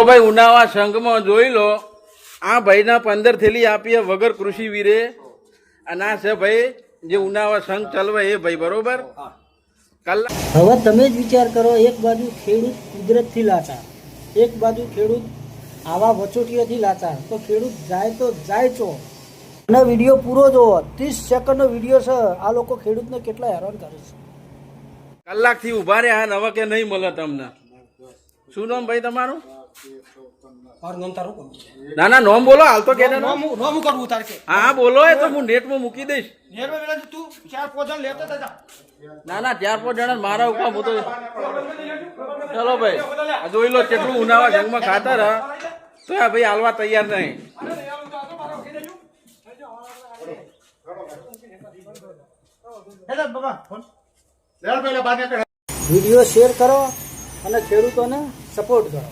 જો ભાઈ ઉનાવા સંઘમાં જોઈ લો, આ ભાઈના 15 થેલી આપીએ વગર કૃષિ વીરે, અને આ છે ભાઈ જે ઉનાવા સંઘ ચલવે એ ભાઈ, બરોબર. હવે તમે જ વિચાર કરો, એક બાજુ ખેડૂત કુદરતથી લાચાર, એક બાજુ ખેડૂત આવા વચોટિયાથી લાચાર, તો ખેડૂત જાય છો. અને વિડીયો પૂરો જોવો, 30 સેકન્ડનો વિડીયો છે. આ લોકો ખેડૂતને કેટલા હેરાન કરે છે. કલાકથી ઉભા રહ્યા ને હવે કે નહીં મળે તમને. શું નામ ભાઈ તમારું? ના ના નોમ બોલો, હાલ તો કે હા બોલો, એ તો હું નેટમાં મૂકી દઈશ. ના ના 4-5 જણા મારા ઉપર હું તો. ચલો ભાઈ જોઈ લો કેટલું ઉનાવા જંગમાં ખાતર હા, તો આ ભાઈ હાલવા તૈયાર નહીં. વિડીયો શેર કરો અને ખેડૂતોને સપોર્ટ કરો.